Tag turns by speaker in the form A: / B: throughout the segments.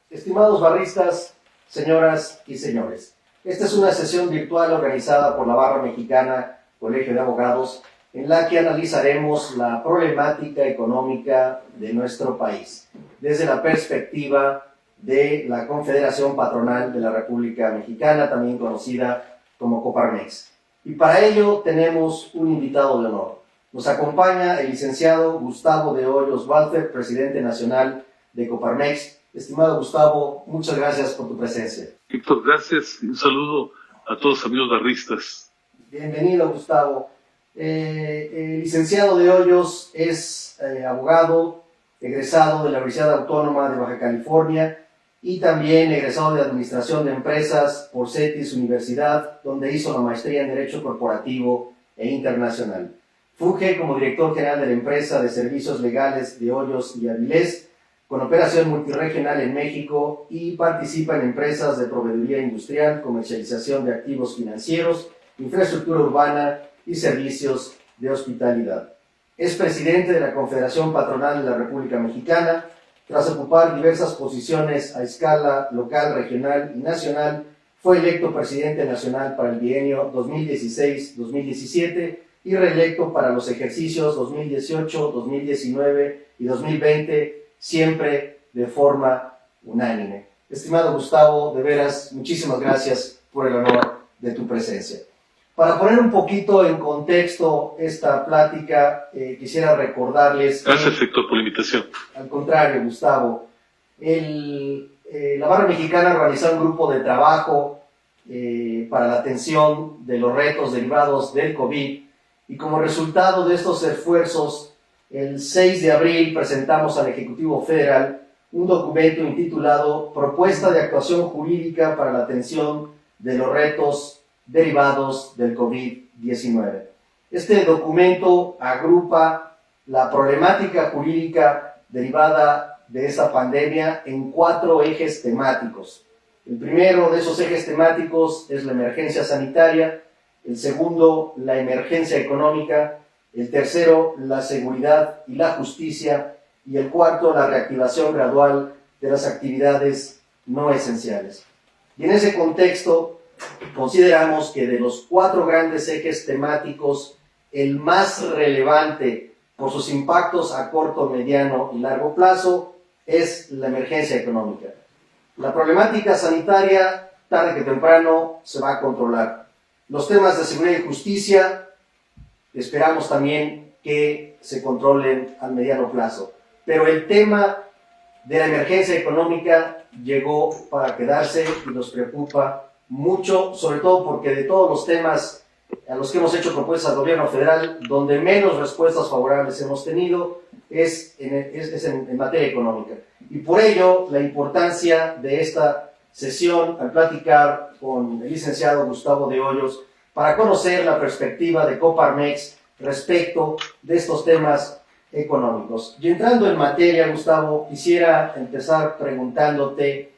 A: Estimados barristas, señoras y señores, esta es una sesión virtual organizada por la Barra Mexicana Colegio de Abogados, en la que analizaremos la problemática económica de nuestro país, desde la perspectiva de la Confederación Patronal de la República Mexicana, también conocida como Coparmex. Y para ello tenemos un invitado de honor. Nos acompaña el licenciado Gustavo de Hoyos Walter, presidente nacional de Coparmex. Estimado Gustavo, muchas gracias por tu presencia.
B: Víctor, gracias y un saludo a todos los amigos barristas.
A: Bienvenido, Gustavo. El licenciado de Hoyos es abogado, egresado de la Universidad Autónoma de Baja California y también egresado de Administración de Empresas por CETIS Universidad, donde hizo la maestría en Derecho Corporativo e Internacional. Funge como director general de la empresa de servicios legales de Hoyos y Avilés, con operación multirregional en México, y participa en empresas de proveeduría industrial, comercialización de activos financieros, infraestructura urbana y servicios de hospitalidad. Es presidente de la Confederación Patronal de la República Mexicana. Tras ocupar diversas posiciones a escala local, regional y nacional, fue electo presidente nacional para el bienio 2016-2017 y reelecto para los ejercicios 2018, 2019 y 2020, siempre de forma unánime. Estimado Gustavo, de veras, muchísimas gracias por el honor de tu presencia. Para poner un poquito en contexto esta plática, quisiera recordarles...
B: Gracias, Héctor, por la invitación.
A: Al contrario, Gustavo. La Barra Mexicana organizó un grupo de trabajo para la atención de los retos derivados del COVID, y como resultado de estos esfuerzos, el 6 de abril presentamos al Ejecutivo Federal un documento intitulado Propuesta de Actuación Jurídica para la Atención de los Retos Derivados del COVID-19. Este documento agrupa la problemática jurídica derivada de esta pandemia en 4 ejes temáticos. El primero de esos ejes temáticos es la emergencia sanitaria, el segundo, la emergencia económica, el tercero, la seguridad y la justicia, y el cuarto, la reactivación gradual de las actividades no esenciales. Y en ese contexto, consideramos que de los 4 grandes ejes temáticos, el más relevante por sus impactos a corto, mediano y largo plazo es la emergencia económica. La problemática sanitaria, tarde que temprano, se va a controlar. Los temas de seguridad y justicia esperamos también que se controlen al mediano plazo. Pero el tema de la emergencia económica llegó para quedarse y nos preocupa mucho, sobre todo porque de todos los temas a los que hemos hecho propuestas al gobierno federal, donde menos respuestas favorables hemos tenido es en materia económica. Y por ello, la importancia de esta sesión al platicar con el licenciado Gustavo de Hoyos para conocer la perspectiva de Coparmex respecto de estos temas económicos. Y entrando en materia, Gustavo, quisiera empezar preguntándote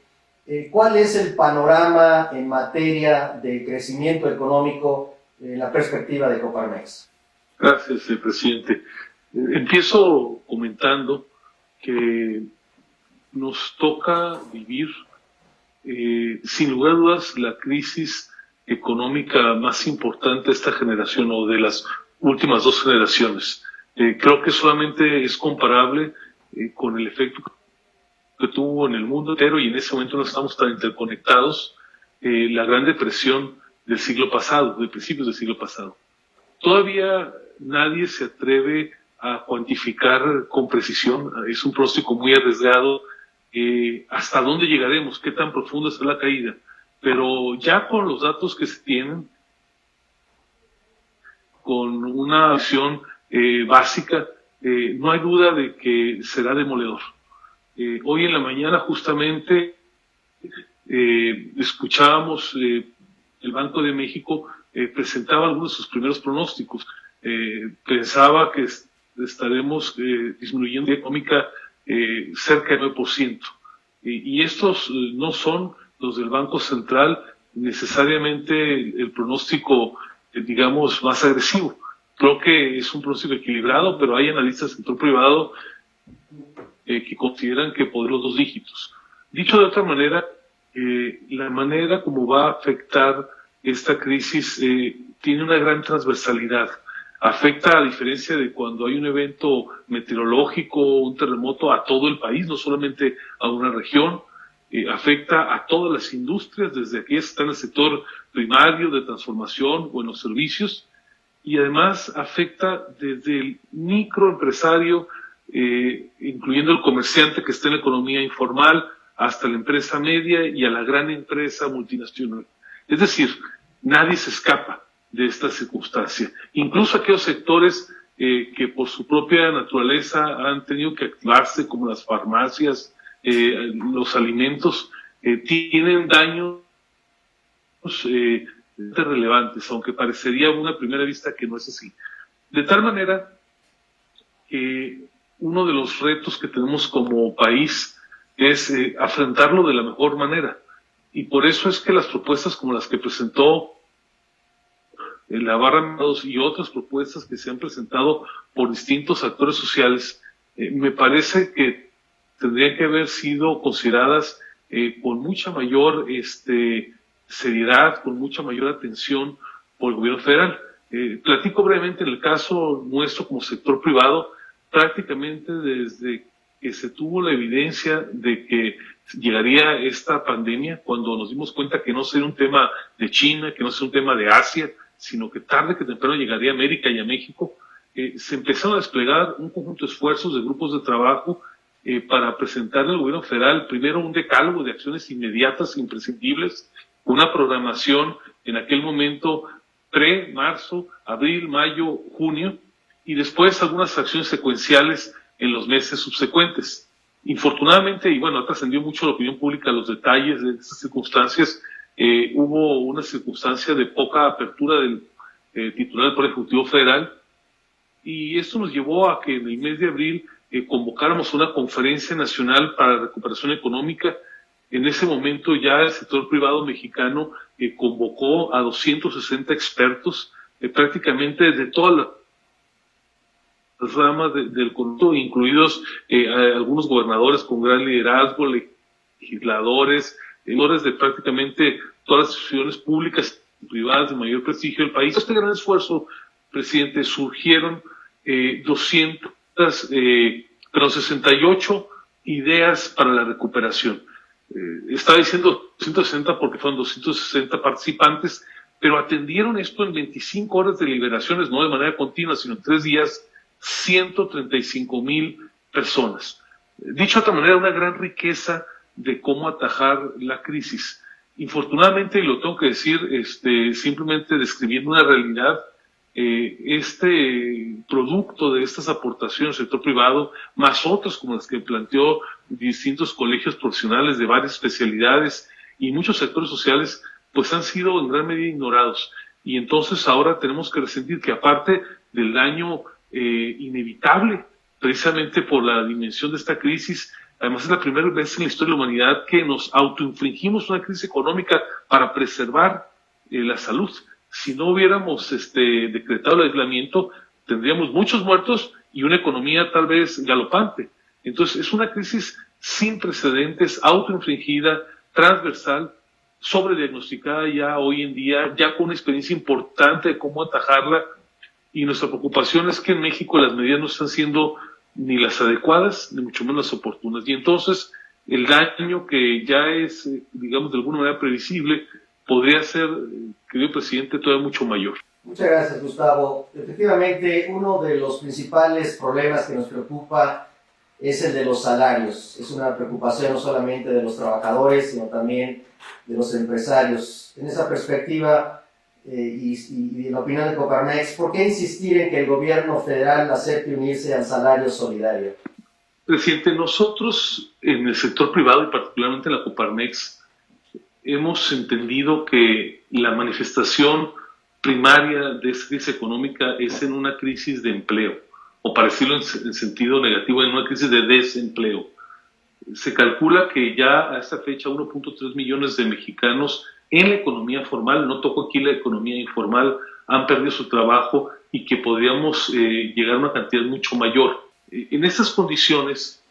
A: ¿cuál es el panorama en materia de crecimiento económico en la perspectiva de Coparmex?
B: Gracias, presidente. Empiezo comentando que nos toca vivir, sin lugar a dudas, la crisis económica más importante de esta generación o de las últimas 2 generaciones. Creo que solamente es comparable con el efecto que tuvo en el mundo entero, y en ese momento no estamos tan interconectados, la Gran Depresión del siglo pasado, de principios del siglo pasado. Todavía nadie se atreve a cuantificar con precisión, es un pronóstico muy arriesgado, hasta dónde llegaremos, qué tan profunda será la caída, pero ya con los datos que se tienen, con una visión básica, no hay duda de que será demoledor. Hoy en la mañana justamente escuchábamos el Banco de México presentaba algunos de sus primeros pronósticos. Pensaba que estaremos disminuyendo económica cerca del 9%. Y estos no son los del Banco Central necesariamente el pronóstico, digamos, más agresivo. Creo que es un pronóstico equilibrado, pero hay analistas del sector privado que consideran que podrá los 2 dígitos. Dicho de otra manera, la manera como va a afectar esta crisis tiene una gran transversalidad. Afecta, a diferencia de cuando hay un evento meteorológico, un terremoto, a todo el país, no solamente a una región. Afecta a todas las industrias, desde aquellas que están en el sector primario de transformación o en los servicios, y además afecta desde el microempresario, incluyendo el comerciante que está en la economía informal, hasta la empresa media y a la gran empresa multinacional. Es decir, nadie se escapa de esta circunstancia. Incluso aquellos sectores que por su propia naturaleza han tenido que activarse, como las farmacias, los alimentos, tienen daños relevantes, aunque parecería a una primera vista que no es así. De tal manera que uno de los retos que tenemos como país es afrontarlo de la mejor manera. Y por eso es que las propuestas como las que presentó la Barra y otras propuestas que se han presentado por distintos actores sociales, me parece que tendrían que haber sido consideradas con mucha mayor seriedad, con mucha mayor atención por el gobierno federal. Platico brevemente en el caso nuestro como sector privado, prácticamente desde que se tuvo la evidencia de que llegaría esta pandemia, cuando nos dimos cuenta que no sería un tema de China, que no sería un tema de Asia, sino que tarde que temprano llegaría a América y a México, se empezaron a desplegar un conjunto de esfuerzos de grupos de trabajo para presentarle al gobierno federal primero un decálogo de acciones inmediatas, imprescindibles, una programación en aquel momento pre-marzo, abril, mayo, junio, y después algunas acciones secuenciales en los meses subsecuentes. Infortunadamente, y bueno, ha trascendido mucho la opinión pública los detalles de estas circunstancias, hubo una circunstancia de poca apertura del titular del Poder Ejecutivo Federal, y esto nos llevó a que en el mes de abril convocáramos una conferencia nacional para la recuperación económica. En ese momento ya el sector privado mexicano convocó a 260 expertos, prácticamente de todas las ramas del conjunto, incluidos algunos gobernadores con gran liderazgo, legisladores, de prácticamente todas las instituciones públicas y privadas de mayor prestigio del país. Este gran esfuerzo, presidente, surgieron 68 ideas para la recuperación. Estaba diciendo 260 porque fueron 260 participantes, pero atendieron esto en 25 horas de deliberaciones, no de manera continua, sino en 3 días, 135,000 personas. Dicho de otra manera, una gran riqueza de cómo atajar la crisis. Infortunadamente, y lo tengo que decir, simplemente describiendo una realidad, este producto de estas aportaciones del sector privado, más otras como las que planteó distintos colegios profesionales de varias especialidades y muchos sectores sociales, pues han sido en gran medida ignorados. Y entonces ahora tenemos que resentir que aparte del daño inevitable, precisamente por la dimensión de esta crisis, además es la primera vez en la historia de la humanidad que nos autoinfligimos una crisis económica para preservar la salud. Si no hubiéramos decretado el aislamiento, tendríamos muchos muertos y una economía tal vez galopante. Entonces es una crisis sin precedentes, autoinfligida, transversal, sobrediagnosticada ya hoy en día, ya con una experiencia importante de cómo atajarla, y nuestra preocupación es que en México las medidas no están siendo ni las adecuadas, ni mucho menos las oportunas. Y entonces el daño que ya es, digamos, de alguna manera previsible, podría ser, querido presidente, todavía mucho mayor.
A: Muchas gracias, Gustavo. Efectivamente, uno de los principales problemas que nos preocupa es el de los salarios. Es una preocupación no solamente de los trabajadores, sino también de los empresarios. En esa perspectiva, y en la opinión de Coparmex, ¿por qué insistir en que el gobierno federal acepte unirse al salario solidario?
B: Presidente, nosotros en el sector privado y particularmente en la Coparmex hemos entendido que la manifestación primaria de esta crisis económica es en una crisis de empleo, o para decirlo en sentido negativo, en una crisis de desempleo. Se calcula que ya a esta fecha 1.3 millones de mexicanos en la economía formal, no toco aquí la economía informal, han perdido su trabajo y que podríamos llegar a una cantidad mucho mayor. En estas condiciones,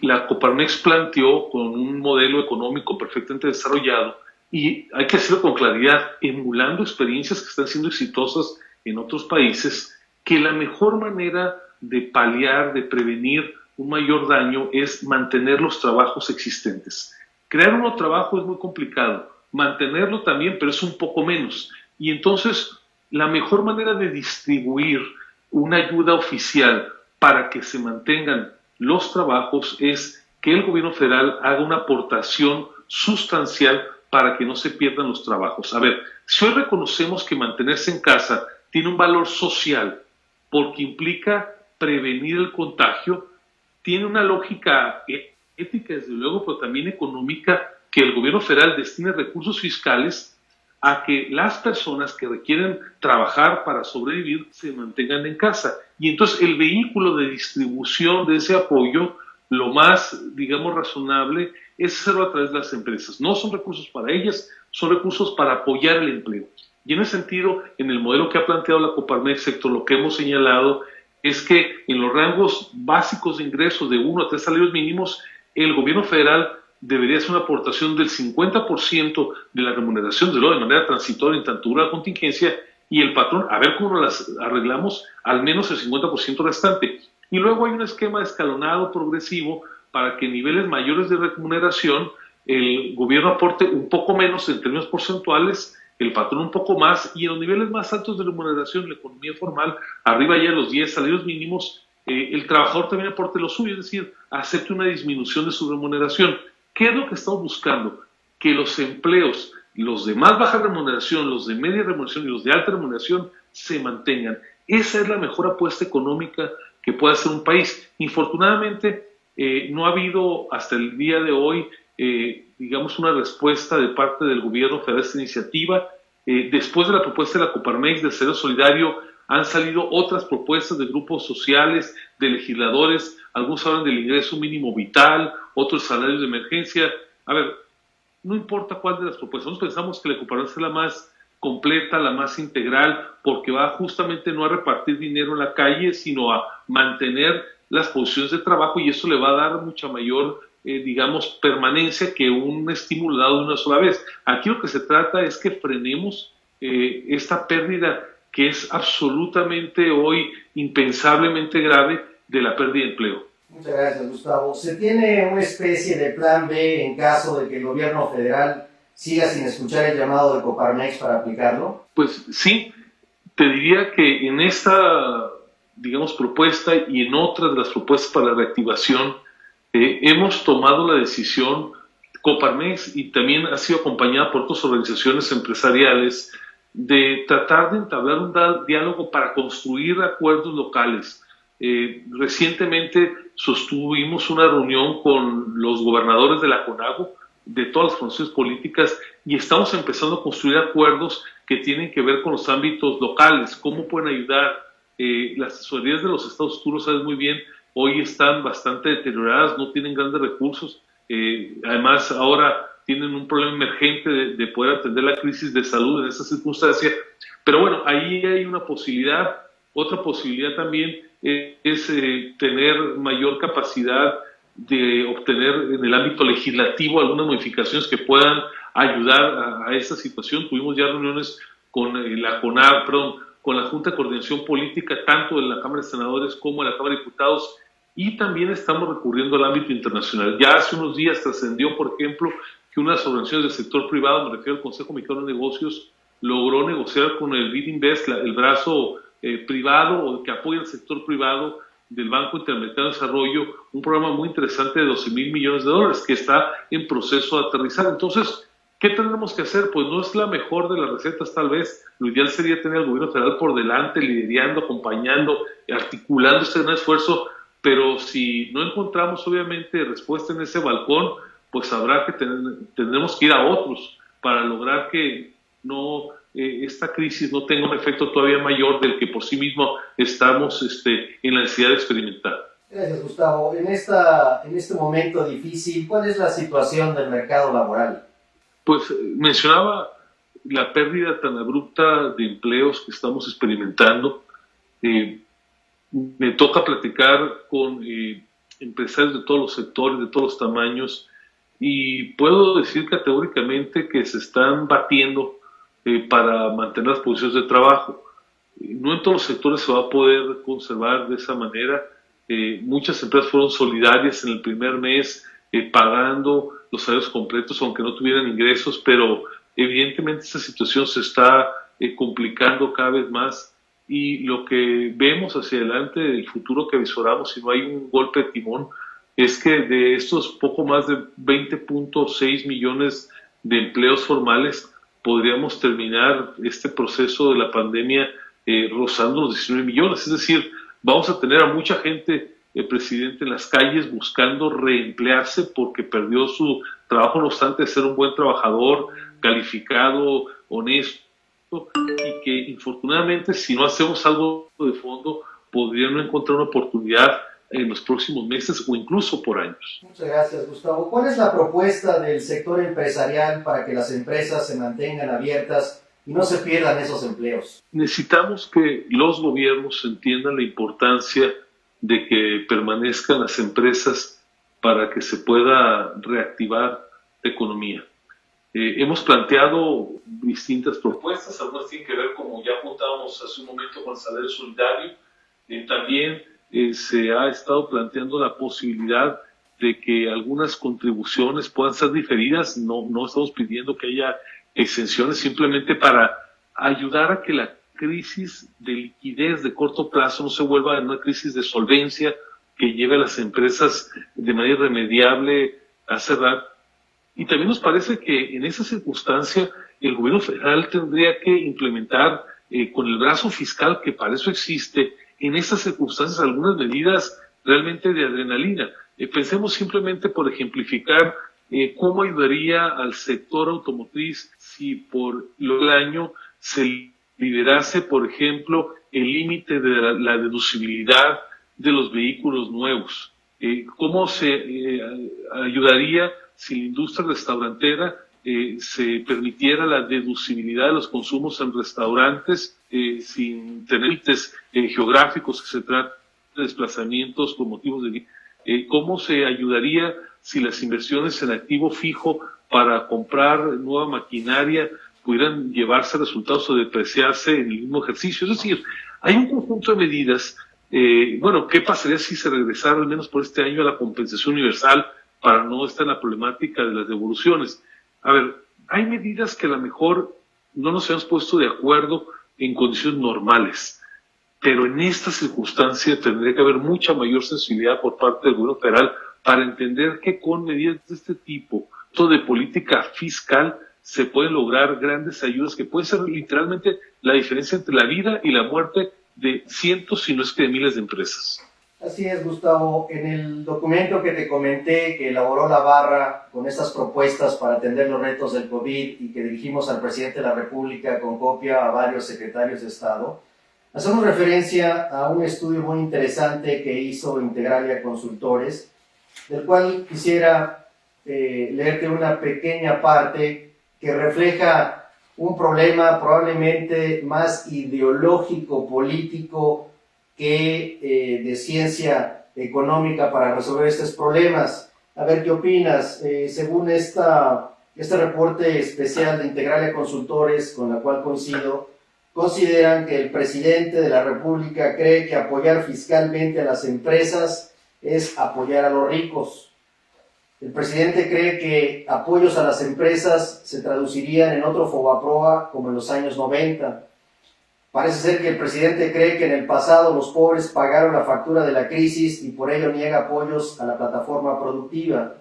B: la Coparmex planteó con un modelo económico perfectamente desarrollado, y hay que hacerlo con claridad, emulando experiencias que están siendo exitosas en otros países, que la mejor manera de paliar, de prevenir un mayor daño es mantener los trabajos existentes. Crear un nuevo trabajo es muy complicado, mantenerlo también, pero es un poco menos. Y entonces, la mejor manera de distribuir una ayuda oficial para que se mantengan los trabajos es que el gobierno federal haga una aportación sustancial para que no se pierdan los trabajos. A ver, si hoy reconocemos que mantenerse en casa tiene un valor social porque implica prevenir el contagio, tiene una lógica ética, desde luego, pero también económica, que el gobierno federal destine recursos fiscales a que las personas que requieren trabajar para sobrevivir se mantengan en casa. Y entonces el vehículo de distribución de ese apoyo, lo más, digamos, razonable, es hacerlo a través de las empresas. No son recursos para ellas, son recursos para apoyar el empleo. Y en ese sentido, en el modelo que ha planteado la Coparmex, Héctor, lo que hemos señalado es que en los rangos básicos de ingresos de 1 a 3 salarios mínimos, el gobierno federal debería hacer una aportación del 50% de la remuneración, de manera transitoria en tanto dura la contingencia, y el patrón, a ver cómo las arreglamos, al menos el 50% restante. Y luego hay un esquema escalonado, progresivo, para que en niveles mayores de remuneración el gobierno aporte un poco menos en términos porcentuales, el patrón un poco más, y en los niveles más altos de remuneración, la economía formal, arriba ya de los 10 salarios mínimos, el trabajador también aporte lo suyo, es decir, acepte una disminución de su remuneración. ¿Qué es lo que estamos buscando? Que los empleos, los de más baja remuneración, los de media remuneración y los de alta remuneración se mantengan. Esa es la mejor apuesta económica que puede hacer un país. Infortunadamente, no ha habido hasta el día de hoy, digamos, una respuesta de parte del gobierno federal a esta iniciativa. Después de la propuesta de la Coparmex de Desarrollo Solidario, han salido otras propuestas de grupos sociales, de legisladores, algunos hablan del ingreso mínimo vital, otros salarios de emergencia. A ver, no importa cuál de las propuestas, nosotros pensamos que la Coparmex es la más completa, la más integral, porque va justamente no a repartir dinero en la calle, sino a mantener las posiciones de trabajo, y eso le va a dar mucha mayor, digamos, permanencia que un estímulo dado de una sola vez. Aquí lo que se trata es que frenemos esta pérdida que es absolutamente hoy impensablemente grave de la pérdida de empleo.
A: Muchas gracias, Gustavo. ¿Se tiene una especie de plan B en caso de que el gobierno federal siga sin escuchar el llamado de Coparmex para aplicarlo?
B: Pues sí, te diría que en esta, digamos, propuesta y en otras de las propuestas para la reactivación, hemos tomado la decisión, Coparmex, y también ha sido acompañada por otras organizaciones empresariales, de tratar de entablar un diálogo para construir acuerdos locales. Recientemente sostuvimos una reunión con los gobernadores de la CONAGO, de todas las funciones políticas, y estamos empezando a construir acuerdos que tienen que ver con los ámbitos locales, cómo pueden ayudar. Las asesorías de los estados, tú lo sabes muy bien, hoy están bastante deterioradas, no tienen grandes recursos, además ahora tienen un problema emergente de poder atender la crisis de salud en esta circunstancia. Pero bueno, ahí hay una posibilidad. Otra posibilidad también es tener mayor capacidad de obtener en el ámbito legislativo algunas modificaciones que puedan ayudar a esta situación. Tuvimos ya reuniones con la CONAR, con la Junta de Coordinación Política, tanto en la Cámara de Senadores como en la Cámara de Diputados, y también estamos recurriendo al ámbito internacional. Ya hace unos días trascendió, por ejemplo, que unas organizaciones del sector privado, me refiero al Consejo Mexicano de Negocios, logró negociar con el BidInvest, el brazo privado o que apoya al sector privado del Banco Interamericano de Desarrollo, un programa muy interesante de $12,000 millones que está en proceso de aterrizar. Entonces, ¿qué tendremos que hacer? Pues no es la mejor de las recetas, tal vez. Lo ideal sería tener al gobierno federal por delante, liderando, acompañando, articulando este gran esfuerzo, pero si no encontramos obviamente respuesta en ese balcón, pues habrá que tendremos que ir a otros para lograr que no esta crisis no tenga un efecto todavía mayor del que por sí mismo estamos en la necesidad de experimentar.
A: Gracias, Gustavo. En este momento difícil, ¿cuál es la situación del mercado laboral?
B: Pues mencionaba la pérdida tan abrupta de empleos que estamos experimentando. Me toca platicar con empresarios de todos los sectores, de todos los tamaños, y puedo decir categóricamente que se están batiendo para mantener las posiciones de trabajo. No en todos los sectores se va a poder conservar de esa manera. Muchas empresas fueron solidarias en el primer mes, pagando los salarios completos aunque no tuvieran ingresos, pero evidentemente esta situación se está complicando cada vez más, y lo que vemos hacia adelante, el futuro que visoramos, si no hay un golpe de timón, es que de estos poco más de 20.6 millones de empleos formales, podríamos terminar este proceso de la pandemia rozando los 19 millones. Es decir, vamos a tener a mucha gente, presidente, en las calles buscando reemplearse porque perdió su trabajo, no obstante ser un buen trabajador, calificado, honesto, y que infortunadamente, si no hacemos algo de fondo, podrían no encontrar una oportunidad en los próximos meses o incluso por años.
A: Muchas gracias, Gustavo. ¿Cuál es la propuesta del sector empresarial para que las empresas se mantengan abiertas y no se pierdan esos empleos?
B: Necesitamos que los gobiernos entiendan la importancia de que permanezcan las empresas para que se pueda reactivar la economía. Hemos planteado distintas propuestas, algunas tienen que ver, como ya apuntábamos hace un momento, con el salario solidario. También se ha estado planteando la posibilidad de que algunas contribuciones puedan ser diferidas. No estamos pidiendo que haya exenciones, simplemente para ayudar a que la crisis de liquidez de corto plazo no se vuelva en una crisis de solvencia que lleve a las empresas de manera irremediable a cerrar. Y también nos parece que en esa circunstancia el gobierno federal tendría que implementar con el brazo fiscal, que para eso existe, en estas circunstancias algunas medidas realmente de adrenalina. Pensemos simplemente, por ejemplificar, cómo ayudaría al sector automotriz si por el año se liberase, por ejemplo, el límite de la deducibilidad de los vehículos nuevos. ¿Cómo se ayudaría si la industria restaurantera se permitiera la deducibilidad de los consumos en restaurantes sin tener límites geográficos que se tratan de desplazamientos con motivos de... ¿Cómo se ayudaría si las inversiones en activo fijo para comprar nueva maquinaria pudieran llevarse resultados o depreciarse en el mismo ejercicio? Es decir, hay un conjunto de medidas. ¿Qué pasaría si se regresara al menos por este año a la compensación universal para no estar en la problemática de las devoluciones? A ver, hay medidas que a lo mejor no nos hemos puesto de acuerdo en condiciones normales, pero en esta circunstancia tendría que haber mucha mayor sensibilidad por parte del gobierno federal para entender que con medidas de este tipo, todo de política fiscal, se pueden lograr grandes ayudas que pueden ser literalmente la diferencia entre la vida y la muerte de cientos, si no es que de miles de empresas.
A: Así es, Gustavo. En el documento que te comenté, que elaboró la barra con estas propuestas para atender los retos del COVID y que dirigimos al presidente de la República con copia a varios secretarios de Estado, hacemos referencia a un estudio muy interesante que hizo Integralia Consultores, del cual quisiera leerte una pequeña parte que refleja un problema probablemente más ideológico, político, que de ciencia económica para resolver estos problemas. A ver qué opinas. Según este reporte especial de Integralia Consultores, con la cual coincido, consideran que el presidente de la República cree que apoyar fiscalmente a las empresas es apoyar a los ricos. El presidente cree que apoyos a las empresas se traducirían en otro Fobaproa como en los años 90. Parece ser que el presidente cree que en el pasado los pobres pagaron la factura de la crisis y por ello niega apoyos a la plataforma productiva.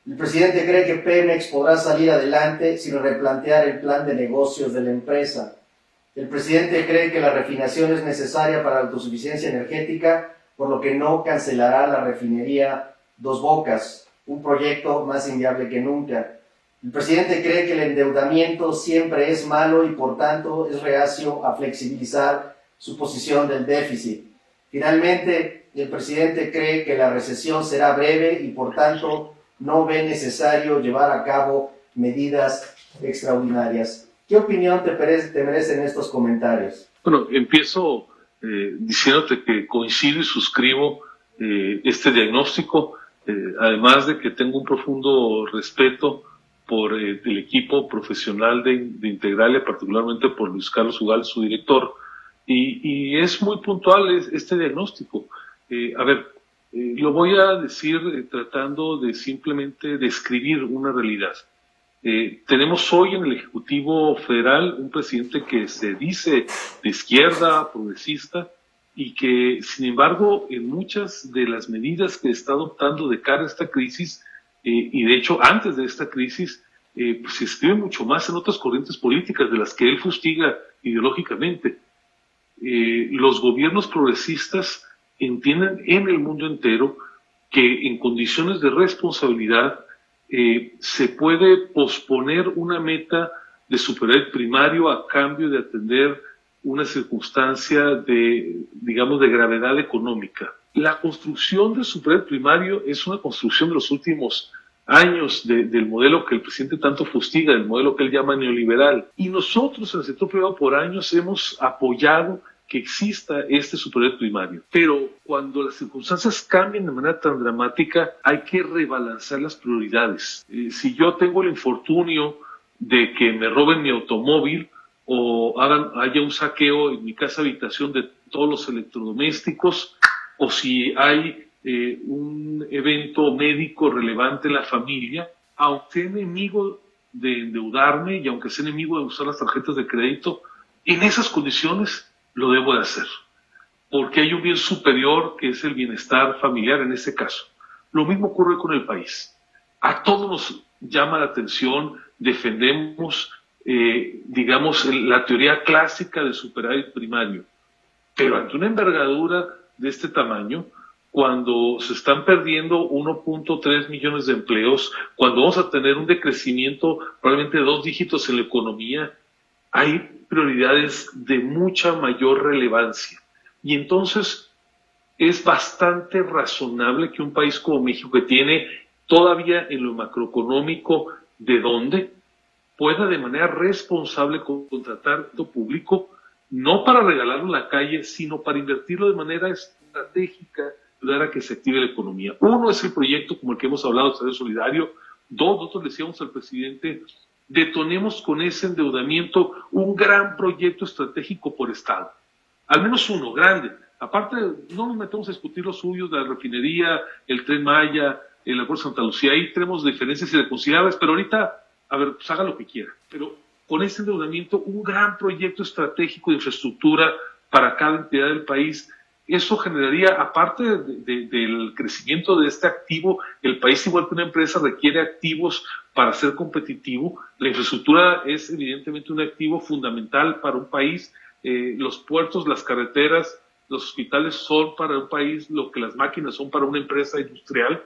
A: El presidente cree que Pemex podrá salir adelante sin replantear el plan de negocios de la empresa. El presidente cree que la refinación es necesaria para la autosuficiencia energética, por lo que no cancelará la refinería Dos Bocas, un proyecto más inviable que nunca. El presidente cree que el endeudamiento siempre es malo y por tanto es reacio a flexibilizar su posición del déficit. Finalmente, el presidente cree que la recesión será breve y por tanto no ve necesario llevar a cabo medidas extraordinarias. ¿Qué opinión te merecen estos comentarios?
B: Bueno, empiezo diciéndote que coincido y suscribo este diagnóstico, además de que tengo un profundo respeto por el equipo profesional de Integralia, particularmente por Luis Carlos Ugal, su director, y es muy puntual este diagnóstico. Lo voy a decir tratando de simplemente describir una realidad. Tenemos hoy en el Ejecutivo Federal un presidente que se dice de izquierda, progresista, y que, sin embargo, en muchas de las medidas que está adoptando de cara a esta crisis, y de hecho antes de esta crisis, pues se escribe mucho más en otras corrientes políticas de las que él fustiga ideológicamente. Los gobiernos progresistas entienden en el mundo entero que en condiciones de responsabilidad se puede posponer una meta de superávit primario a cambio de atender una circunstancia de gravedad económica. La construcción del superávit primario es una construcción de los últimos años del modelo que el presidente tanto fustiga, del modelo que él llama neoliberal. Y nosotros en el sector privado por años hemos apoyado que exista este superávit primario. Pero cuando las circunstancias cambian de manera tan dramática, hay que rebalancear las prioridades. Si yo tengo el infortunio de que me roben mi automóvil o haya un saqueo en mi casa habitación de todos los electrodomésticos, o si hay un evento médico relevante en la familia, aunque sea enemigo de endeudarme y aunque sea enemigo de usar las tarjetas de crédito, en esas condiciones lo debo de hacer, porque hay un bien superior que es el bienestar familiar en este caso. Lo mismo ocurre con el país. A todos nos llama la atención, defendemos, la teoría clásica del superávit primario, pero ante una envergadura de este tamaño, cuando se están perdiendo 1.3 millones de empleos, cuando vamos a tener un decrecimiento probablemente de 2 dígitos en la economía, hay prioridades de mucha mayor relevancia. Y entonces es bastante razonable que un país como México, que tiene todavía en lo macroeconómico de dónde, pueda de manera responsable contratar lo público, no para regalarlo en la calle, sino para invertirlo de manera estratégica, ayudar a que se active la economía. Uno es el proyecto como el que hemos hablado, Desarrollo Solidario. Dos, nosotros le decíamos al presidente, detonemos con ese endeudamiento un gran proyecto estratégico por Estado. Al menos uno, grande. Aparte, no nos metemos a discutir los suyos, la refinería, el Tren Maya, el aeropuerto de Santa Lucía. Ahí tenemos diferencias irreconciliables, pero ahorita, pues haga lo que quiera. Pero con ese endeudamiento, un gran proyecto estratégico de infraestructura para cada entidad del país. Eso generaría, aparte del crecimiento de este activo, el país, igual que una empresa, requiere activos para ser competitivo. La infraestructura es evidentemente un activo fundamental para un país. Los puertos, las carreteras, los hospitales son para un país lo que las máquinas son para una empresa industrial.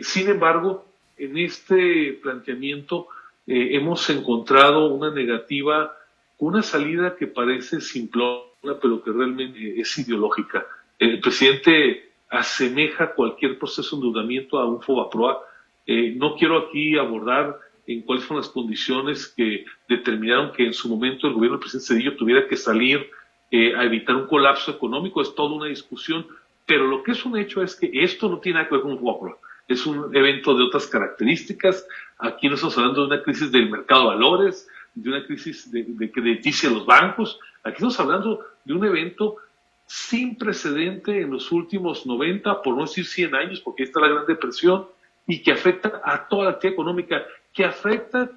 B: Sin embargo, en este planteamiento hemos encontrado una negativa, una salida que parece simplona, pero que realmente es ideológica. El presidente asemeja cualquier proceso de endeudamiento a un FOBAPROA. No quiero aquí abordar en cuáles fueron las condiciones que determinaron que en su momento el gobierno del presidente Zedillo tuviera que salir a evitar un colapso económico. Es toda una discusión, pero lo que es un hecho es que esto no tiene nada que ver con un FOBAPROA. Es un evento de otras características. Aquí no estamos hablando de una crisis del mercado de valores, de una crisis de crediticia a los bancos. Aquí estamos hablando de un evento sin precedente en los últimos 90, por no decir 100 años, porque ahí está la Gran Depresión, y que afecta a toda la actividad económica, que afecta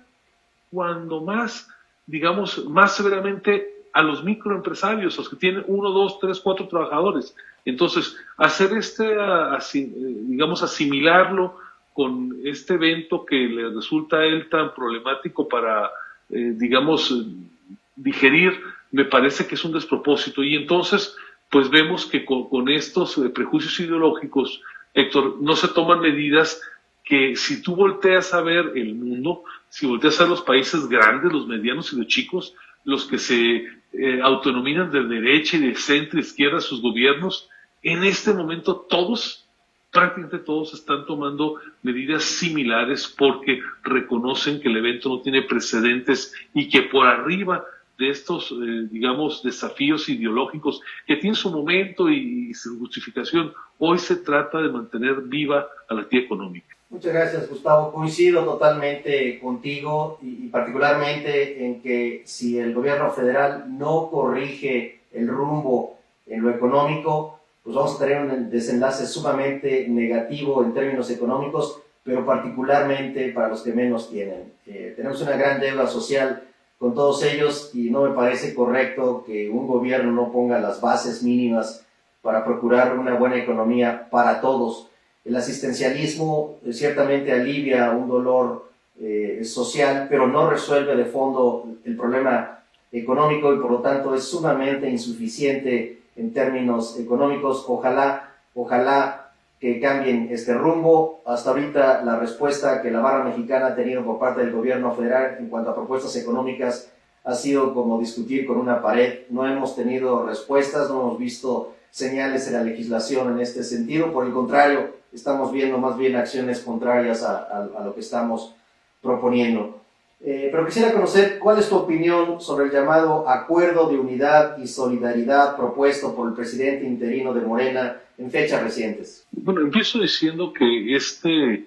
B: cuando más, más severamente a los microempresarios, los que tienen 1, 2, 3, 4 trabajadores. Entonces, hacer asimilarlo con este evento que le resulta a él tan problemático para, digerir, me parece que es un despropósito. Y entonces, pues vemos que con estos prejuicios ideológicos, Héctor, no se toman medidas que, si tú volteas a ver el mundo, si volteas a ver los países grandes, los medianos y los chicos, los que se autodenominan de derecha y de centro izquierda sus gobiernos, en este momento prácticamente todos están tomando medidas similares porque reconocen que el evento no tiene precedentes y que por arriba de estos, digamos, desafíos ideológicos que tienen su momento y su justificación. Hoy se trata de mantener viva a la actividad económica.
A: Muchas gracias, Gustavo. Coincido totalmente contigo y particularmente en que si el gobierno federal no corrige el rumbo en lo económico, pues vamos a tener un desenlace sumamente negativo en términos económicos, pero particularmente para los que menos tienen. Tenemos una gran deuda social con todos ellos y no me parece correcto que un gobierno no ponga las bases mínimas para procurar una buena economía para todos. El asistencialismo ciertamente alivia un dolor social, pero no resuelve de fondo el problema económico y por lo tanto es sumamente insuficiente en términos económicos. Ojalá que cambien este rumbo. Hasta ahorita la respuesta que la barra mexicana ha tenido por parte del gobierno federal en cuanto a propuestas económicas ha sido como discutir con una pared. No hemos tenido respuestas, no hemos visto señales en la legislación en este sentido. Por el contrario, estamos viendo más bien acciones contrarias a lo que estamos proponiendo. Pero quisiera conocer cuál es tu opinión sobre el llamado Acuerdo de Unidad y Solidaridad propuesto por el presidente interino de Morena en fechas recientes.
B: Bueno, empiezo diciendo que este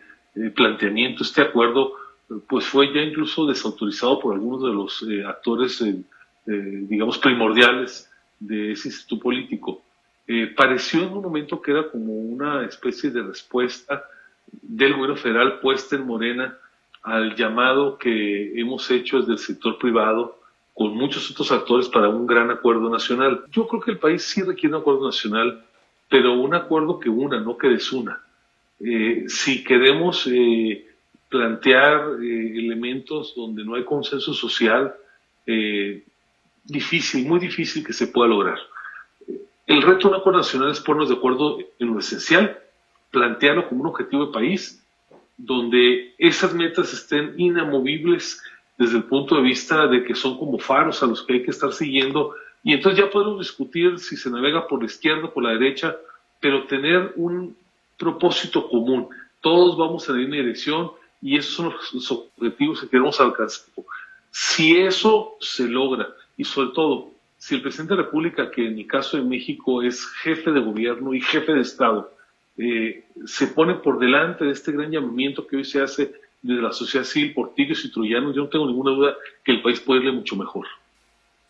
B: planteamiento, este acuerdo, pues fue ya incluso desautorizado por algunos de los actores, digamos, primordiales de ese instituto político. Pareció en un momento que era como una especie de respuesta del gobierno federal puesta en Morena al llamado que hemos hecho desde el sector privado con muchos otros actores para un gran acuerdo nacional. Yo creo que el país sí requiere un acuerdo nacional, pero un acuerdo que una, no que desuna. Si queremos plantear elementos donde no hay consenso social, muy difícil que se pueda lograr. El reto de un acuerdo nacional es ponernos de acuerdo en lo esencial, plantearlo como un objetivo de país, donde esas metas estén inamovibles desde el punto de vista de que son como faros a los que hay que estar siguiendo, y entonces ya podemos discutir si se navega por la izquierda o por la derecha, pero tener un propósito común. Todos vamos en la misma dirección y esos son los objetivos que queremos alcanzar. Si eso se logra, y sobre todo, si el presidente de la República, que en el caso de México es jefe de gobierno y jefe de Estado, se pone por delante de este gran llamamiento que hoy se hace desde la sociedad civil por tirios y troyanos, yo no tengo ninguna duda que el país puede irle mucho mejor.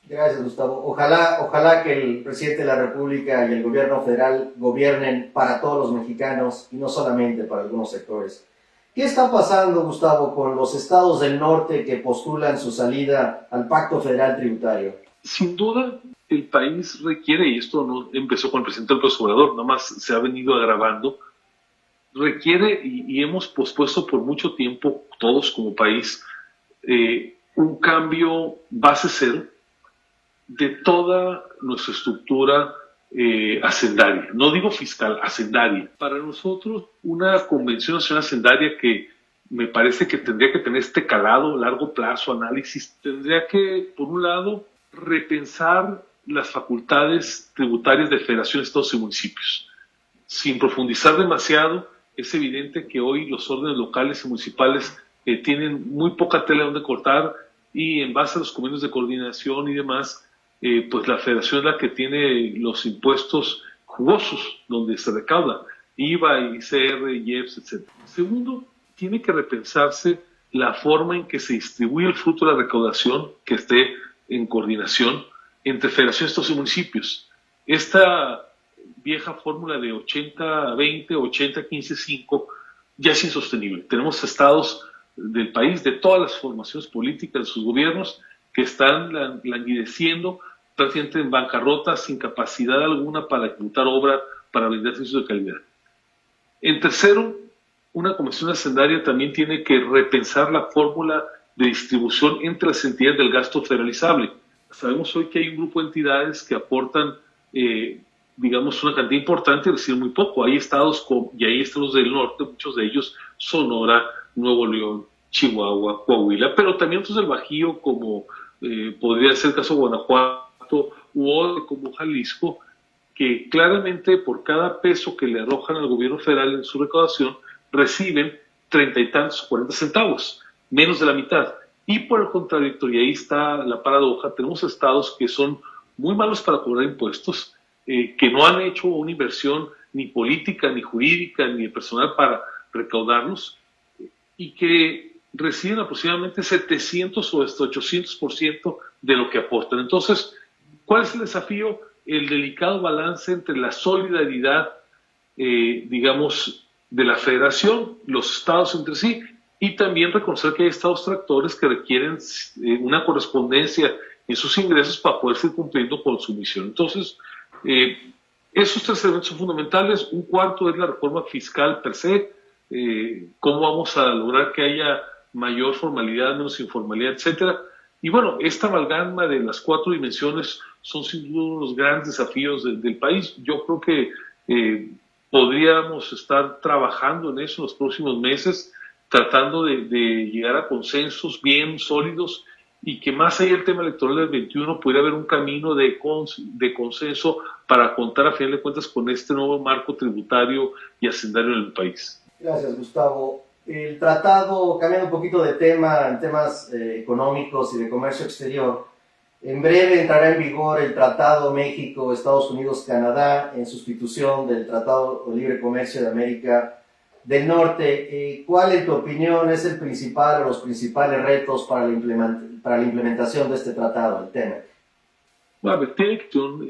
A: Gracias, Gustavo. Ojalá que el presidente de la República y el gobierno federal gobiernen para todos los mexicanos y no solamente para algunos sectores. ¿Qué está pasando, Gustavo, con los estados del norte que postulan su salida al Pacto Federal Tributario?
B: Sin duda, el país requiere, y esto no empezó con el presidente López Obrador, nada más se ha venido agravando, requiere, y hemos pospuesto por mucho tiempo, todos como país, un cambio base cero de toda nuestra estructura hacendaria. No digo fiscal, hacendaria. Para nosotros, una convención nacional hacendaria que me parece que tendría que tener este calado, largo plazo, análisis, tendría que, por un lado, repensar las facultades tributarias de federaciones, estados y municipios. Sin profundizar demasiado, es evidente que hoy los órdenes locales y municipales tienen muy poca tela donde cortar y en base a los convenios de coordinación y demás, pues la federación es la que tiene los impuestos jugosos donde se recauda, IVA, ICR, IEPS, etc. Segundo, tiene que repensarse la forma en que se distribuye el fruto de la recaudación, que esté en coordinación entre federaciones, estados y municipios. Esta vieja fórmula de 80-20, 80-15-5 ya es insostenible. Tenemos estados del país, de todas las formaciones políticas, de sus gobiernos, que están languideciendo, prácticamente en bancarrota, sin capacidad alguna para ejecutar obra, para brindar servicios de calidad. En tercero, una comisión hacendaria también tiene que repensar la fórmula de distribución entre las entidades del gasto federalizable. Sabemos hoy que hay un grupo de entidades que aportan, digamos, una cantidad importante y reciben muy poco. Hay estados, y hay estados del norte, muchos de ellos, Sonora, Nuevo León, Chihuahua, Coahuila, pero también otros del Bajío, como podría ser el caso de Guanajuato, u otro como Jalisco, que claramente por cada peso que le arrojan al gobierno federal en su recaudación, reciben 30 y tantos, 40 centavos, menos de la mitad. Y por el contrario, Héctor, y ahí está la paradoja, tenemos estados que son muy malos para cobrar impuestos, que no han hecho una inversión ni política, ni jurídica, ni de personal para recaudarlos, y que reciben aproximadamente 700 o hasta 800% de lo que aportan. Entonces, ¿cuál es el desafío? El delicado balance entre la solidaridad, digamos, de la federación, los estados entre sí, y también reconocer que hay estados tractores que requieren una correspondencia en sus ingresos para poder seguir cumpliendo con su misión. Entonces, esos tres elementos son fundamentales. Un cuarto es la reforma fiscal per se, cómo vamos a lograr que haya mayor formalidad, menos informalidad, etcétera. Y bueno, esta amalgama de las cuatro dimensiones son sin duda los grandes desafíos del país. Yo creo que podríamos estar trabajando en eso en los próximos meses, tratando de llegar a consensos bien sólidos y que más allá del tema electoral del 21 pudiera haber un camino de consenso para contar a final de cuentas con este nuevo marco tributario y hacendario en el país.
A: Gracias, Gustavo. El tratado, cambiando un poquito de tema, en temas económicos y de comercio exterior, en breve entrará en vigor el Tratado México, Estados Unidos, Canadá, en sustitución del Tratado de Libre Comercio de América del Norte. ¿Cuál, en tu opinión, es el principal o los principales retos para la implementación de este tratado, el tema?
B: Bueno, tiene acción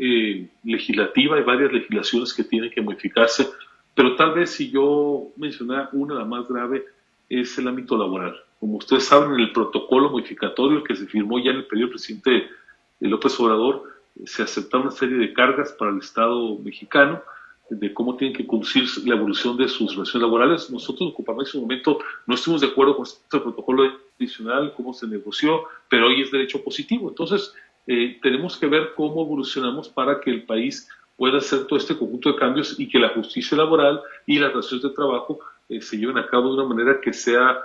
B: legislativa, hay varias legislaciones que tienen que modificarse, pero tal vez si yo mencionara una, la más grave, es el ámbito laboral. Como ustedes saben, en el protocolo modificatorio que se firmó ya en el periodo del presidente López Obrador, se aceptaron una serie de cargas para el Estado mexicano, de cómo tienen que conducir la evolución de sus relaciones laborales. Nosotros, ocupamos en ese momento, no estuvimos de acuerdo con este protocolo adicional, cómo se negoció, pero hoy es derecho positivo. Entonces, tenemos que ver cómo evolucionamos para que el país pueda hacer todo este conjunto de cambios y que la justicia laboral y las relaciones de trabajo se lleven a cabo de una manera que sea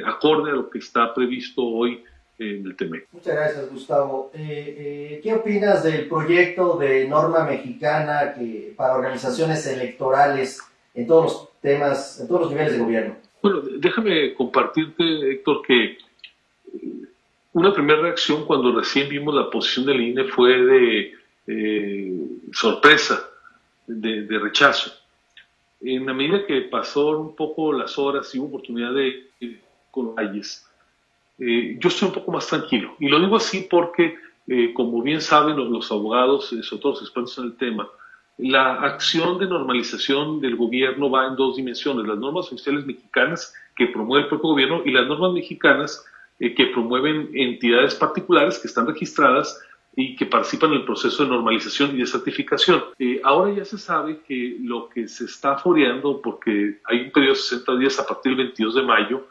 B: acorde a lo que está previsto hoy en el TEMEC.
A: Muchas gracias, Gustavo. ¿Qué opinas del proyecto de norma mexicana para organizaciones electorales en todos los temas, en todos los niveles de gobierno?
B: Bueno, déjame compartirte, Héctor, que una primera reacción cuando recién vimos la posición del INE fue de sorpresa, de rechazo. En la medida que pasaron un poco las horas y hubo oportunidad de con calles, yo estoy un poco más tranquilo. Y lo digo así porque, como bien saben los abogados, sobre todo los expertos en el tema, la acción de normalización del gobierno va en dos dimensiones: las normas oficiales mexicanas que promueve el propio gobierno y las normas mexicanas que promueven entidades particulares que están registradas y que participan en el proceso de normalización y de certificación. Ahora ya se sabe que lo que se está foreando, porque hay un periodo de 60 días a partir del 22 de mayo,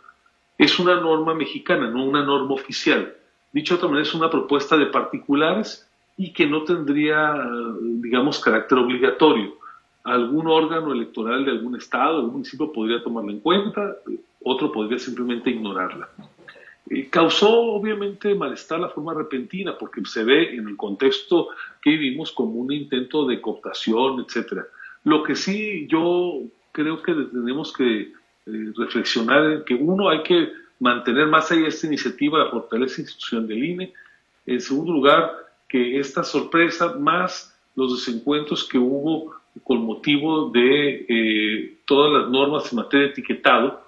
B: es una norma mexicana, no una norma oficial. Dicho de otra manera, es una propuesta de particulares y que no tendría, digamos, carácter obligatorio. Algún órgano electoral de algún estado, algún municipio podría tomarla en cuenta, otro podría simplemente ignorarla. Causó obviamente malestar la forma repentina, porque se ve en el contexto que vivimos como un intento de cooptación, etc. Lo que sí yo creo que tenemos que reflexionar en que, uno, hay que mantener más allá de esta iniciativa la fortaleza institucional del INE. En segundo lugar, que esta sorpresa, más los desencuentros que hubo con motivo de todas las normas en materia de etiquetado,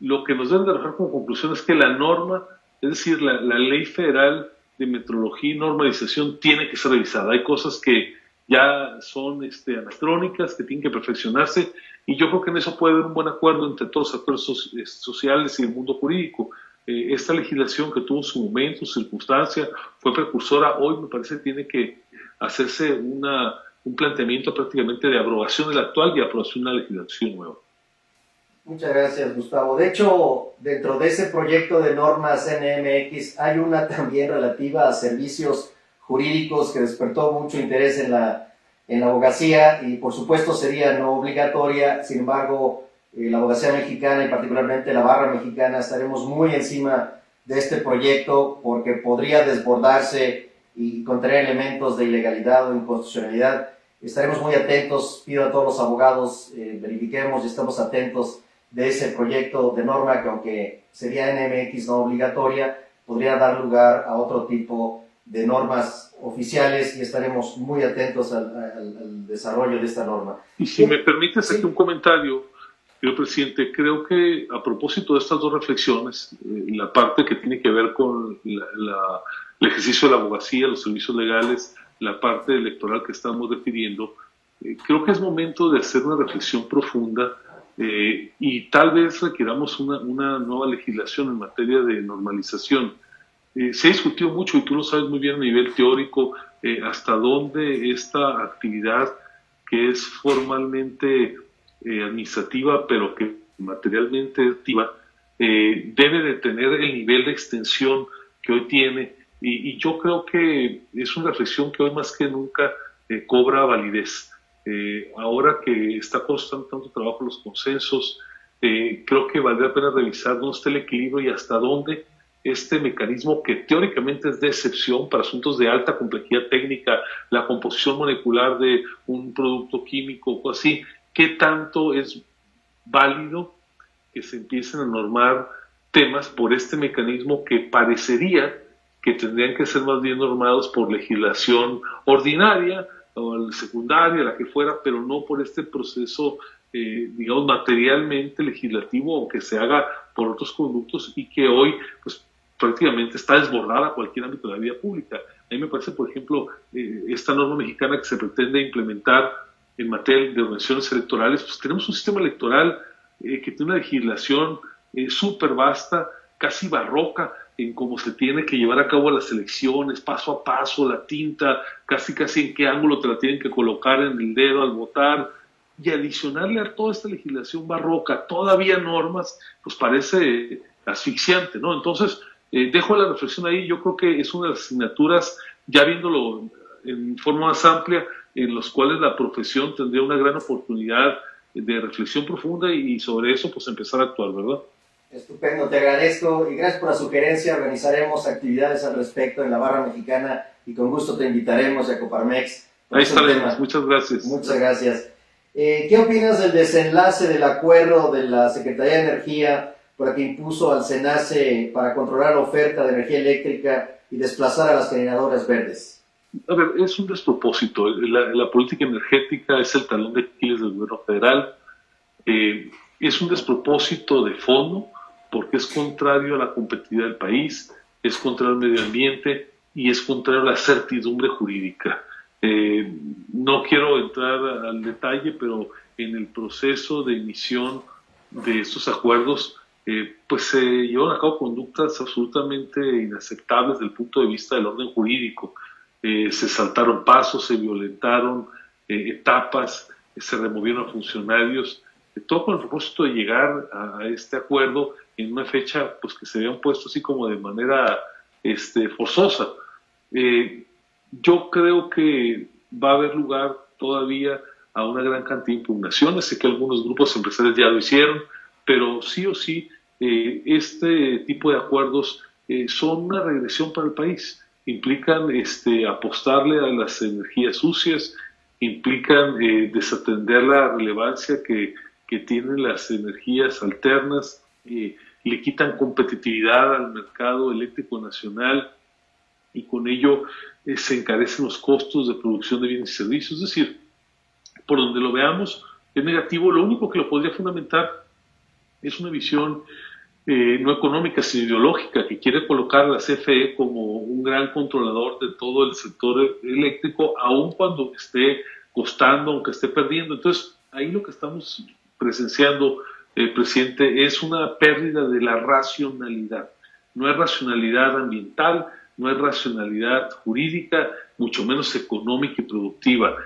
B: lo que nos deben de arrojar como conclusión es que la norma, es decir, la ley federal de metrología y normalización tiene que ser revisada. Hay cosas que ya son anacrónicas, que tienen que perfeccionarse, y yo creo que en eso puede haber un buen acuerdo entre todos los actores sociales y el mundo jurídico. Esta legislación que tuvo su momento, su circunstancia, fue precursora. Hoy me parece que tiene que hacerse un planteamiento prácticamente de abrogación de la actual y aprobación de una legislación nueva.
A: Muchas gracias, Gustavo. De hecho, dentro de ese proyecto de normas NMX hay una también relativa a servicios jurídicos que despertó mucho interés en la abogacía, y por supuesto sería no obligatoria. Sin embargo, la abogacía mexicana y particularmente la barra mexicana estaremos muy encima de este proyecto porque podría desbordarse y contener elementos de ilegalidad o inconstitucionalidad. Estaremos muy atentos, pido a todos los abogados, verifiquemos y estamos atentos de ese proyecto de norma que, aunque sería NMX no obligatoria, podría dar lugar a otro tipo de normas oficiales y estaremos muy atentos al desarrollo de esta norma.
B: Y si me permites aquí un comentario, señor presidente, creo que a propósito de estas dos reflexiones, la parte que tiene que ver con el ejercicio de la abogacía, los servicios legales, la parte electoral que estamos refiriendo, creo que es momento de hacer una reflexión profunda y tal vez requiramos una nueva legislación en materia de normalización. Se ha discutido mucho, y tú lo sabes muy bien a nivel teórico, hasta dónde esta actividad que es formalmente administrativa, pero que materialmente activa, debe de tener el nivel de extensión que hoy tiene. Y yo creo que es una reflexión que hoy más que nunca cobra validez. Ahora que está costando tanto trabajo los consensos, creo que valdría la pena revisar dónde está el equilibrio y hasta dónde este mecanismo, que teóricamente es de excepción para asuntos de alta complejidad técnica, la composición molecular de un producto químico o así, ¿qué tanto es válido que se empiecen a normar temas por este mecanismo que parecería que tendrían que ser más bien normados por legislación ordinaria o secundaria, la que fuera, pero no por este proceso, digamos, materialmente legislativo, o que se haga por otros conductos y que hoy, pues, prácticamente está desbordada cualquier ámbito de la vida pública? A mí me parece, por ejemplo, esta norma mexicana que se pretende implementar en materia de organizaciones electorales. Pues tenemos un sistema electoral que tiene una legislación súper vasta, casi barroca, en cómo se tiene que llevar a cabo las elecciones, paso a paso, la tinta, casi en qué ángulo te la tienen que colocar en el dedo al votar, y adicionarle a toda esta legislación barroca todavía normas, pues parece asfixiante, ¿no? Entonces, dejo la reflexión ahí. Yo creo que es una de las asignaturas, ya viéndolo en forma más amplia, en los cuales la profesión tendría una gran oportunidad de reflexión profunda y sobre eso pues empezar a actuar, ¿verdad?
A: Estupendo, te agradezco y gracias por la sugerencia. Organizaremos actividades al respecto en la Barra Mexicana y con gusto te invitaremos a Coparmex.
B: Ahí estaremos, muchas gracias.
A: Muchas gracias. ¿Qué opinas del desenlace del acuerdo de la Secretaría de Energía para que impuso al SENACE para controlar la oferta de energía eléctrica y desplazar a las generadoras verdes?
B: A ver, es un despropósito. La política energética es el talón de Aquiles del gobierno federal. Es un despropósito de fondo porque es contrario a la competitividad del país, es contrario al medio ambiente y es contrario a la certidumbre jurídica. No quiero entrar al detalle, pero en el proceso de emisión de estos acuerdos, pues se llevaron a cabo conductas absolutamente inaceptables desde el punto de vista del orden jurídico. Se saltaron pasos, se violentaron etapas, se removieron a funcionarios, todo con el propósito de llegar a este acuerdo en una fecha pues que se habían puesto así como de manera forzosa. Yo creo que va a haber lugar todavía a una gran cantidad de impugnaciones. Sé que algunos grupos empresariales ya lo hicieron, pero sí o sí este tipo de acuerdos son una regresión para el país. Implican apostarle a las energías sucias, implican desatender la relevancia que tienen las energías alternas, le quitan competitividad al mercado eléctrico nacional y con ello se encarecen los costos de producción de bienes y servicios. Es decir, por donde lo veamos es negativo. Lo único que lo podría fundamentar es una visión no económica sino ideológica, que quiere colocar a la CFE como un gran controlador de todo el sector eléctrico, aun cuando esté costando, aunque esté perdiendo. Entonces, ahí lo que estamos presenciando, presidente, es una pérdida de la racionalidad. No es racionalidad ambiental, no es racionalidad jurídica, mucho menos económica y productiva.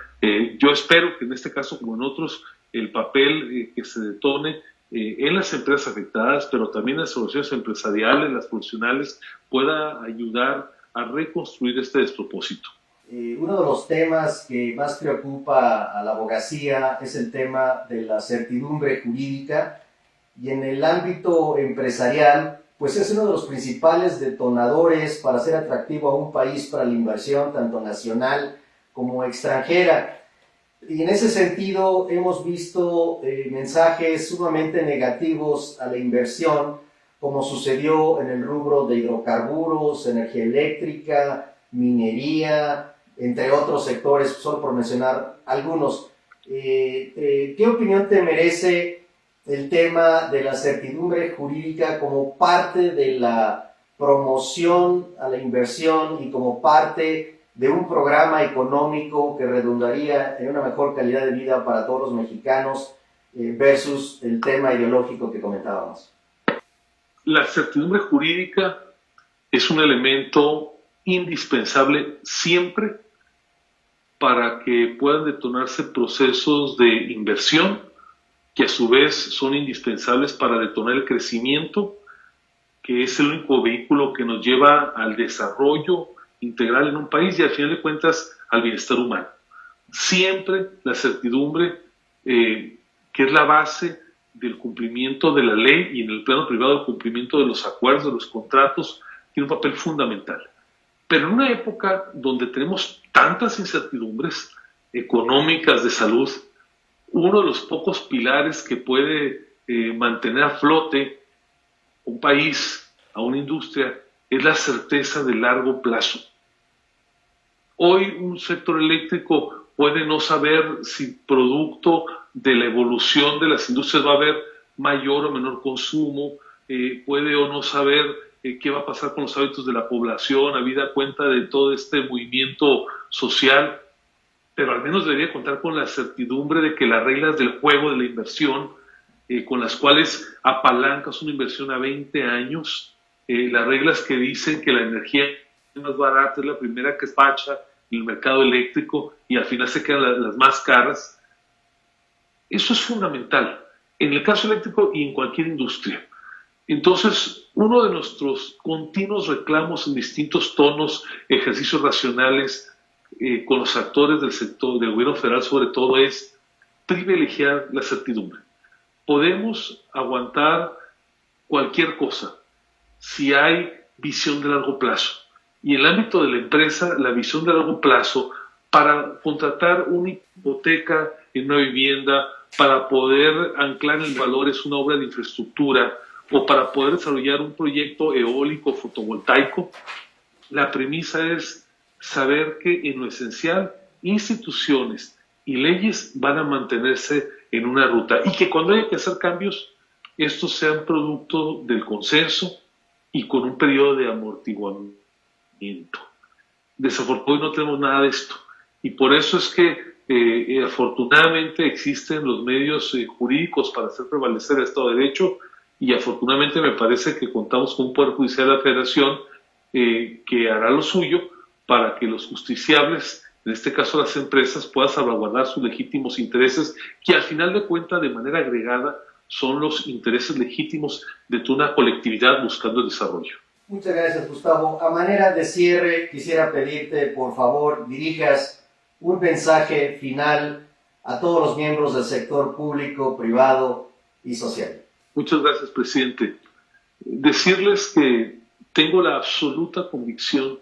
B: Yo espero que en este caso, como en otros, el papel que se detone en las empresas afectadas, pero también en las organizaciones empresariales, las profesionales, pueda ayudar a reconstruir este despropósito.
A: Uno de los temas que más preocupa a la abogacía es el tema de la certidumbre jurídica, y en el ámbito empresarial pues es uno de los principales detonadores para hacer atractivo a un país para la inversión tanto nacional como extranjera. Y en ese sentido hemos visto mensajes sumamente negativos a la inversión como sucedió en el rubro de hidrocarburos, energía eléctrica, minería, entre otros sectores, solo por mencionar algunos. ¿Qué opinión te merece el tema de la certidumbre jurídica como parte de la promoción a la inversión y como parte de un programa económico que redundaría en una mejor calidad de vida para todos los mexicanos versus el tema ideológico que comentábamos?
B: La certidumbre jurídica es un elemento indispensable siempre para que puedan detonarse procesos de inversión que a su vez son indispensables para detonar el crecimiento, que es el único vehículo que nos lleva al desarrollo integral en un país y al final de cuentas al bienestar humano. Siempre la certidumbre, que es la base del cumplimiento de la ley y en el plano privado el cumplimiento de los acuerdos, de los contratos, tiene un papel fundamental. Pero en una época donde tenemos tantas incertidumbres económicas, de salud, uno de los pocos pilares que puede mantener a flote un país, a una industria, es la certeza de largo plazo. Hoy un sector eléctrico puede no saber si producto de la evolución de las industrias va a haber mayor o menor consumo, puede o no saber qué va a pasar con los hábitos de la población, habida cuenta de todo este movimiento social, pero al menos debería contar con la certidumbre de que las reglas del juego de la inversión, con las cuales apalancas una inversión a 20 años, las reglas que dicen que la energía más barata es la primera que despacha en el mercado eléctrico y al final se quedan las más caras. Eso es fundamental en el caso eléctrico y en cualquier industria. Entonces, uno de nuestros continuos reclamos en distintos tonos, ejercicios racionales, con los actores del sector, del gobierno federal sobre todo, es privilegiar la certidumbre. Podemos aguantar cualquier cosa si hay visión de largo plazo. Y en el ámbito de la empresa, la visión de largo plazo para contratar una hipoteca en una vivienda, para poder anclar el valor es una obra de infraestructura o para poder desarrollar un proyecto eólico fotovoltaico, la premisa es saber que en lo esencial instituciones y leyes van a mantenerse en una ruta y que cuando haya que hacer cambios, estos sean producto del consenso y con un periodo de amortiguamiento. Desafortunadamente no tenemos nada de esto y por eso es que afortunadamente existen los medios jurídicos para hacer prevalecer el Estado de Derecho y afortunadamente me parece que contamos con un Poder Judicial de la Federación que hará lo suyo para que los justiciables, en este caso las empresas, puedan salvaguardar sus legítimos intereses, que al final de cuentas, de manera agregada, son los intereses legítimos de toda una colectividad buscando el desarrollo.
A: Muchas gracias, Gustavo. A manera de cierre, quisiera pedirte, por favor, dirijas un mensaje final a todos los miembros del sector público, privado y social.
B: Muchas gracias, presidente. Decirles que tengo la absoluta convicción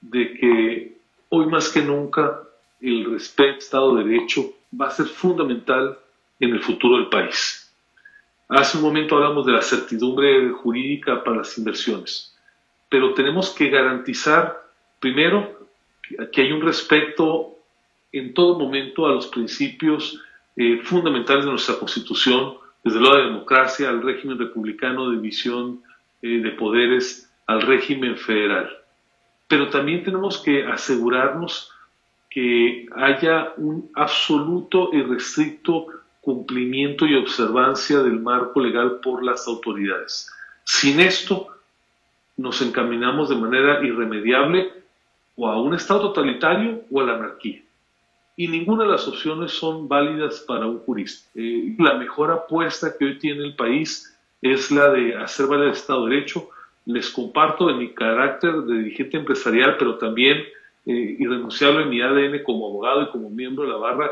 B: de que hoy más que nunca el respeto al Estado de Derecho va a ser fundamental en el futuro del país. Hace un momento hablamos de la certidumbre jurídica para las inversiones, pero tenemos que garantizar, primero, que hay un respeto en todo momento a los principios fundamentales de nuestra Constitución, desde luego la democracia, al régimen republicano de división de poderes, al régimen federal. Pero también tenemos que asegurarnos que haya un absoluto y restricto cumplimiento y observancia del marco legal por las autoridades. Sin esto, nos encaminamos de manera irremediable o a un Estado totalitario o a la anarquía. Y ninguna de las opciones son válidas para un jurista. La mejor apuesta que hoy tiene el país es la de hacer valer el Estado de Derecho. Les comparto en mi carácter de dirigente empresarial, pero también irrenunciable en mi ADN como abogado y como miembro de la barra,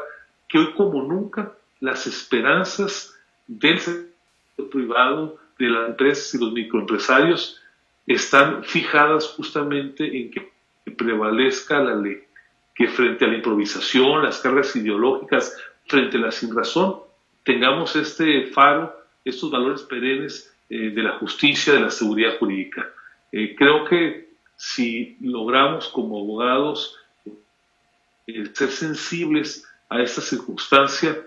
B: que hoy como nunca las esperanzas del sector privado, de las empresas y los microempresarios están fijadas justamente en que prevalezca la ley, que frente a la improvisación, las cargas ideológicas, frente a la sinrazón, tengamos este faro, estos valores perennes de la justicia, de la seguridad jurídica. Creo que si logramos como abogados ser sensibles a esta circunstancia,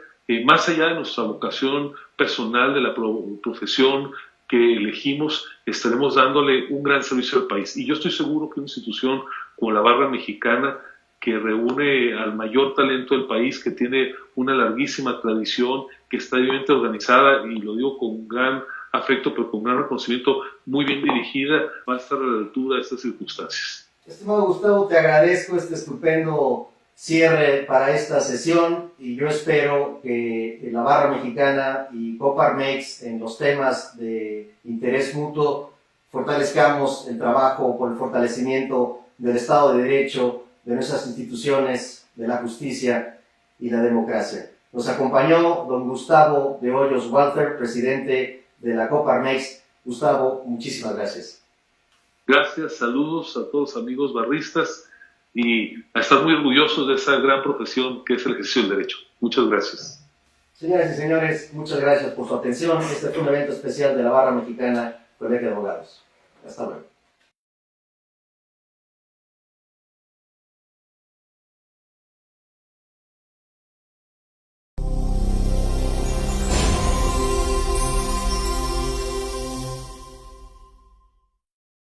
B: más allá de nuestra vocación personal, de la profesión que elegimos, estaremos dándole un gran servicio al país. Y yo estoy seguro que una institución como la Barra Mexicana, que reúne al mayor talento del país, que tiene una larguísima tradición, que está debidamente organizada, y lo digo con gran afecto, pero con gran reconocimiento, muy bien dirigida, va a estar a la altura de estas circunstancias.
A: Estimado Gustavo, te agradezco este estupendo cierre para esta sesión y yo espero que la Barra Mexicana y Coparmex, en los temas de interés mutuo, fortalezcamos el trabajo por el fortalecimiento del Estado de Derecho, de nuestras instituciones, de la justicia y la democracia. Nos acompañó don Gustavo de Hoyos Walter, presidente de la Coparmex. Gustavo, muchísimas gracias.
B: Gracias, saludos a todos los amigos barristas y a estar muy orgullosos de esa gran profesión que es el ejercicio del derecho. Muchas gracias.
A: Señoras y señores, muchas gracias por su atención. Este fue un evento especial de la Barra Mexicana, Colegio de Abogados. Hasta luego.